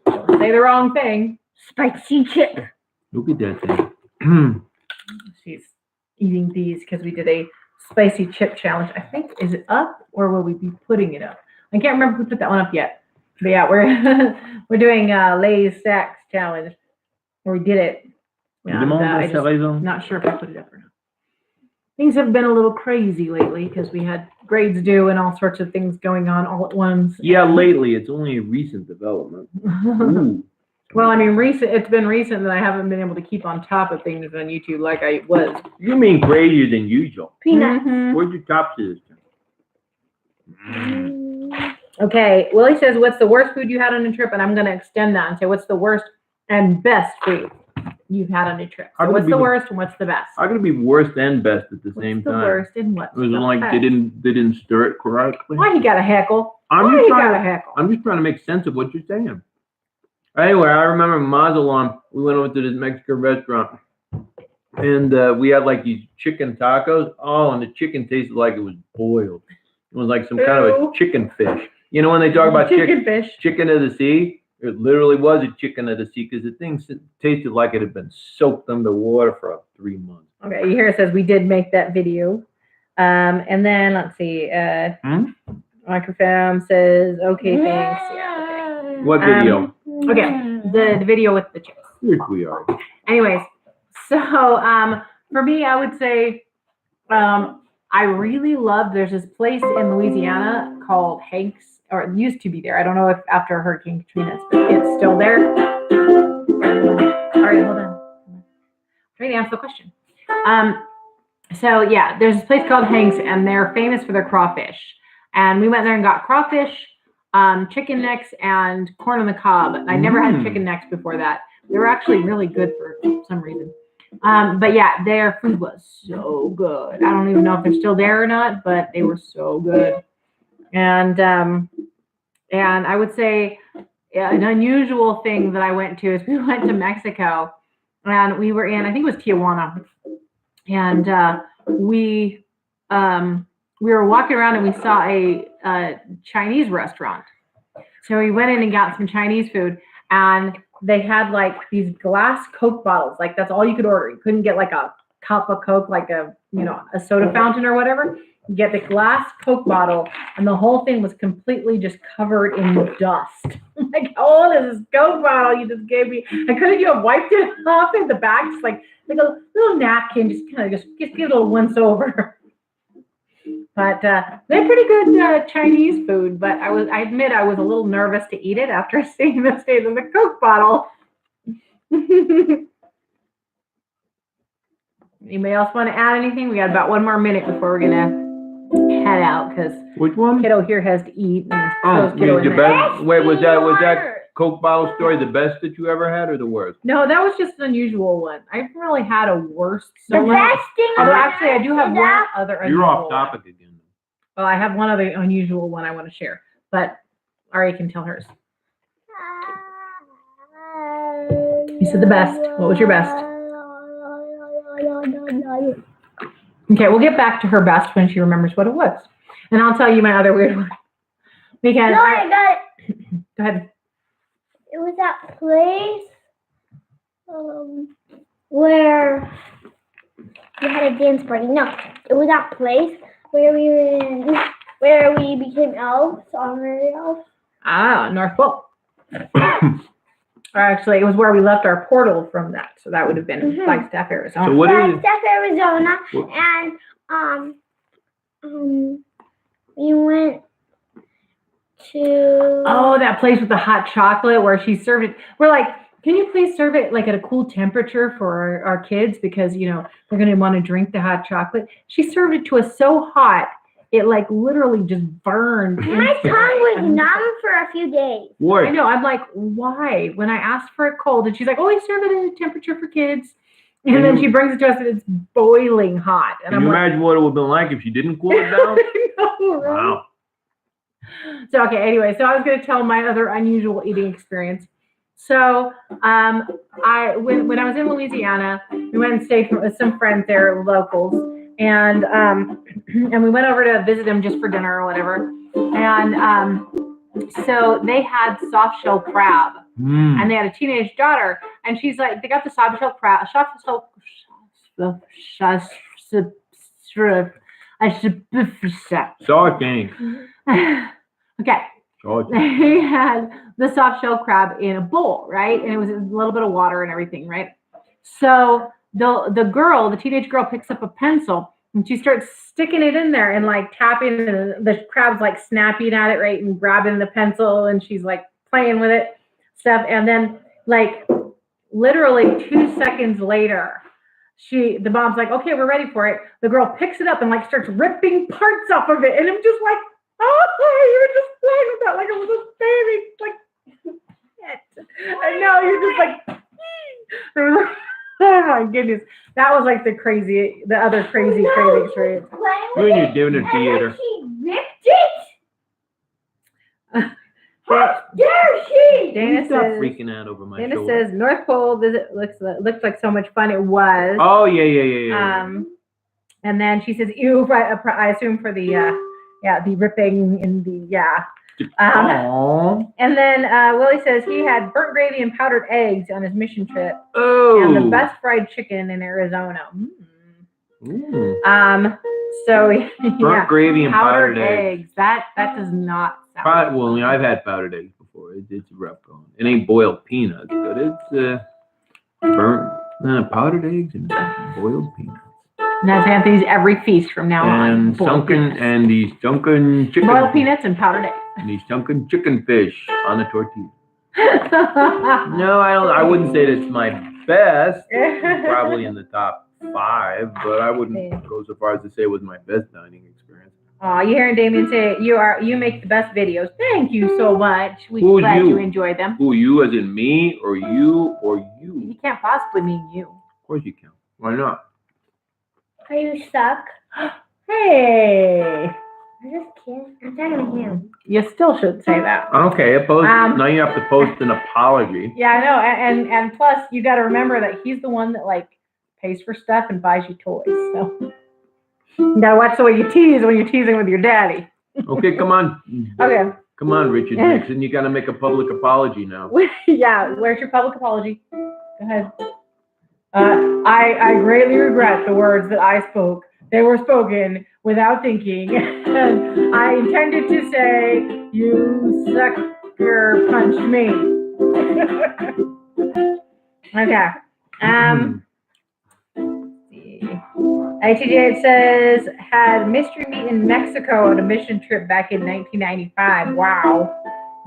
Don't say the wrong thing. Spicy chip. Look at that thing. She's eating these because we did a spicy chip challenge. I think, is it up or will we be putting it up? I can't remember if we put that one up yet. But yeah, we're doing Lay's Stacks challenge where we did it. And, I'm not sure if I put it up or not. Things have been a little crazy lately because we had grades due and all sorts of things going on all at once. Yeah, lately it's only a recent development. Ooh. Well, I mean, it's been recent that I haven't been able to keep on top of things on YouTube like I was. You mean crazier than usual? Peanuts. Mhm. Where'd your top this time? Okay, Willie says, what's the worst food you had on a trip? And I'm going to extend that and say, what's the worst and best food you've had on a trip? So what's the worst and what's the best? How could it be worst and best at the same What's the time? worst and what's It was the like best? they didn't stir it correctly. Why you got to heckle? I'm Why just you trying got to to heckle? I'm just trying to make sense of what you're saying. Anyway, I remember Mazatlan, we went over to this Mexican restaurant, and we had like these chicken tacos. Oh, and the chicken tasted like it was boiled. It was like some kind of a Ew. chicken fish. You know when they talk about chicken fish. chicken of the sea? It literally was a chicken of the sea because the thing tasted like it had been soaked underwater for 3 months. Okay, here it says we did make that video. And then let's see. Microfilm says, okay, thanks. Yeah, okay. What video? Okay, the video with the chips. Here we are. Anyways, so for me, I would say I really love, there's this place in Louisiana called Hank's, or it used to be there. I don't know if after Hurricane Katrina it's still there. All right, hold on. I'm trying to answer the question. So yeah, there's this place called Hank's, and they're famous for their crawfish. And we went there and got crawfish, chicken necks, and corn on the cob. I never had chicken necks before that. They were actually really good for some reason. But yeah, their food was so good. I don't even know if they're still there or not, but they were so good. And I would say an unusual thing that I went to is we went to Mexico, and we were in, I think it was Tijuana, and we were walking around and we saw a Chinese restaurant. So we went in and got some Chinese food, and they had like these glass Coke bottles. Like that's all you could order. You couldn't get like a cup of Coke, like a soda fountain or whatever. You get the glass Coke bottle, and the whole thing was completely just covered in dust. Like, how old is this Coke bottle you just gave me? And couldn't you have wiped it off in the back, just like a little napkin, just kind of just give it a little once over. But they're pretty good Chinese food. But I admit I was a little nervous to eat it after seeing the state of the Coke bottle. Anybody else want to add anything? We got about 1 more minute before we're gonna head out because Which one? kiddo here has to eat. And Oh, kiddo in the there. best. Wait, was that Coke bottle story the best that you ever had, or the worst? No, that was just an unusual one. I haven't really had a worst. The best thing. Although actually, I do have one other unusual. You're off topic again. Well, I have one other unusual one I want to share, but Aria can tell hers. You said the best. What was your best? Okay, we'll get back to her best when she remembers what it was, and I'll tell you my other weird one. Because No, I got it. Go ahead. It was that place where we had a dance party. No, it was that place where we became elves, honorary elves. Ah, North Pole. Or actually, it was where we left our portal from that, so that would have been Flagstaff, Arizona. So what is it? Flagstaff, Arizona, and we went to. Oh, that place with the hot chocolate where she served it. We're like, can you please serve it like at a cool temperature for our kids because they're gonna want to drink the hot chocolate. She served it to us so hot. It like literally just burned. My tongue was numb for a few days. What? I know. I'm like, why? When I asked for it cold, and she's like, oh, we serve it at a temperature for kids. And then she brings it to us and it's boiling hot. And Can you imagine what it would have been like if she didn't cool it down? know, right? Wow. So, okay, anyway, so I was going to tell my other unusual eating experience. So, when I was in Louisiana, we went and stayed with some friends there, locals. And we went over to visit them just for dinner or whatever. And so they had soft shell crab, and they had a teenage daughter. And she's like, they got the soft shell crab, Salting. Okay. They had the soft shell crab in a bowl, right? And it was a little bit of water and everything, right? So the teenage girl picks up a pencil And she starts sticking it in there and like tapping, and the crab's like snapping at it, right, and grabbing the pencil, and she's like playing with it, stuff. And then like literally 2 seconds later, the mom's like, okay, we're ready for it. The girl picks it up and like starts ripping parts off of it, and I'm just like, oh, you were just playing with that like it was a baby, like, I know, you're just like, oh my goodness. That was like the other crazy experience. You're in your dinner theater. She ripped it? How dare she? Dana Stop says, freaking out over my Dana shoulder. says, North Pole visit looks like so much fun. It was. Oh, yeah. And then she says, ew, I assume for the ripping in the, and then Willie says he had burnt gravy and powdered eggs on his mission trip. Oh. And the best fried chicken in Arizona. So burnt gravy and powdered eggs. That does not sound Well, I've had powdered eggs before. It's rough going. It ain't boiled peanuts, but it's burnt powdered eggs and boiled peanuts. And that's Anthony's every feast from now on. And these sunken chicken. Boiled peanuts and powdered eggs. And these sunken chicken fish on a tortilla. No, I wouldn't say that's my best. It's probably in the top 5, but I wouldn't go so far as to say it was my best dining experience. Aw, you hearing Damien say you make the best videos. Thank you so much. We're glad you enjoyed them. Who, you as in me or you or you? You can't possibly mean you. Of course you can. Why not? Are you stuck? Hey. I just can't. I'm talking to him. You still should say that. Okay, now you have to post an apology. Yeah, I know. And plus, you got to remember that he's the one that like pays for stuff and buys you toys. So you got to watch the way you tease when you're teasing with your daddy. Okay, come on. Okay. Come on, Richard Nixon. You got to make a public apology now. Yeah, where's your public apology? Go ahead. I greatly regret the words that I spoke. They were spoken without thinking. And I intended to say, you sucker punched me. Okay. ITJ says, had mystery meat in Mexico on a mission trip back in 1995. Wow.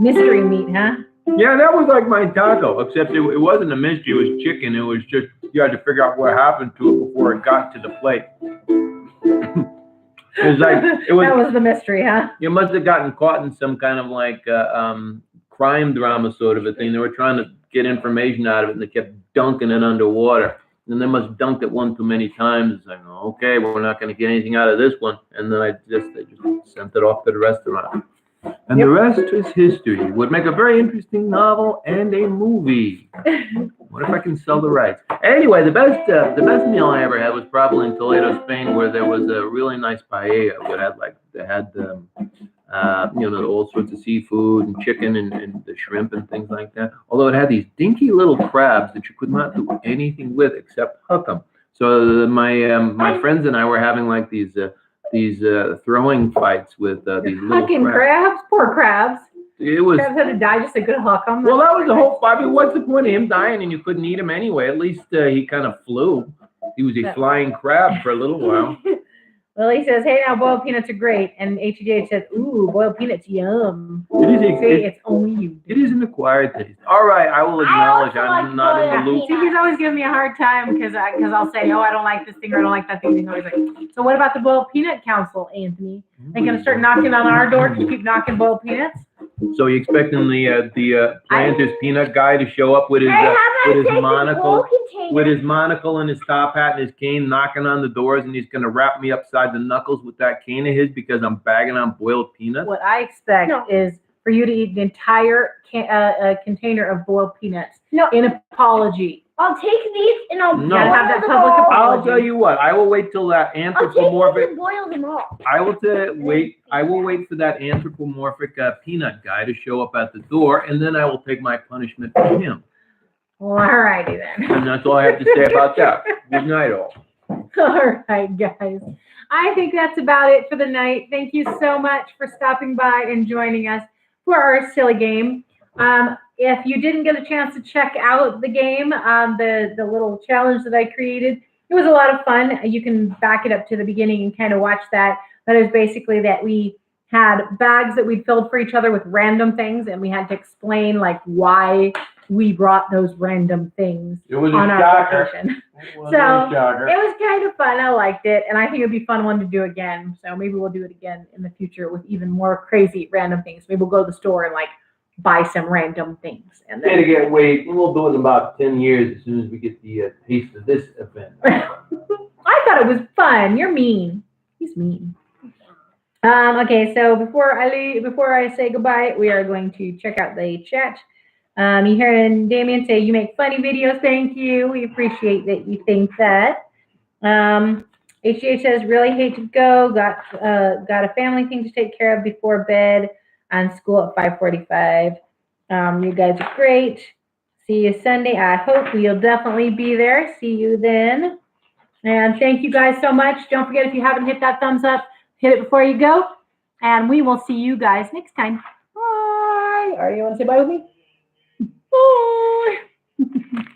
Mystery meat, huh? Yeah, that was like my taco, except it wasn't a mystery. It was chicken. It was just, you had to figure out what happened to it before it got to the plate. That was the mystery, huh? You must have gotten caught in some kind of like crime drama sort of a thing. They were trying to get information out of it, and they kept dunking it underwater. And they must have dunked it one too many times. It's like, okay, well, we're not going to get anything out of this one. And then they just sent it off to the restaurant. And the rest is history. Would make a very interesting novel and a movie. What if I can sell the rights? Anyway, the best meal I ever had was probably in Toledo, Spain, where there was a really nice paella. They had all sorts of seafood and chicken and the shrimp and things like that. Although it had these dinky little crabs that you could not do anything with except huck them. So my friends and I were having like these throwing fights with these little Hucking crabs? Poor crabs. It was. Crabs had to die just so you could huck them. Well, that was the whole. I mean, what's the point of him dying and you couldn't eat him anyway? At least he kind of flew. He was a flying crab for a little while. Lily says, "Hey, now boiled peanuts are great," and HJ says, "Ooh, boiled peanuts, yum." It's only you. It is an acquired taste. All right, I will acknowledge I'm not in the loop. See, he's always giving me a hard time because I'll say, "Oh, I don't like this thing," or "I don't like that thing." He's always like, "So what about the boiled peanut council, Anthony? They gonna start knocking on our door to keep knocking boiled peanuts?" So you expecting the Planters peanut guy to show up with his monocle and his top hat and his cane, knocking on the doors, and he's gonna wrap me upside the knuckles with that cane of his because I'm bagging on boiled peanuts? What I expect is for you to eat the entire container of boiled peanuts. No, in apology. I'll take these and I'll have that public apology. I'll tell you what. I will wait till that anthropomorphic. I'll boil them all. I will wait for that anthropomorphic peanut guy to show up at the door, and then I will take my punishment from him. Well, all righty then. And that's all I have to say about that. Good night, all. All right, guys. I think that's about it for the night. Thank you so much for stopping by and joining us for our silly game. If you didn't get a chance to check out the game, the little challenge that I created, it was a lot of fun. You can back it up to the beginning and kind of watch that. But it was basically that we had bags that we'd filled for each other with random things, and we had to explain like why we brought those random things on our vacation. So it was kind of fun. I liked it, and I think it'd be a fun one to do again. So maybe we'll do it again in the future with even more crazy random things. Maybe we'll go to the store and like buy some random things. And then Again, wait, we'll do it in about 10 years as soon as we get the taste of this event. I thought it was fun. You're mean. He's mean. Okay, so before I say goodbye, we are going to check out the chat. You heard Damien say you make funny videos. Thank you. We appreciate that you think that. HGH says really hate to go. Got a family thing to take care of before bed and school at 5:45. You guys are great. See you Sunday. I hope you'll definitely be there. See you then. And thank you guys so much. Don't forget, if you haven't hit that thumbs up, hit it before you go. And we will see you guys next time. Bye. Aria, you want to say bye with me? Bye.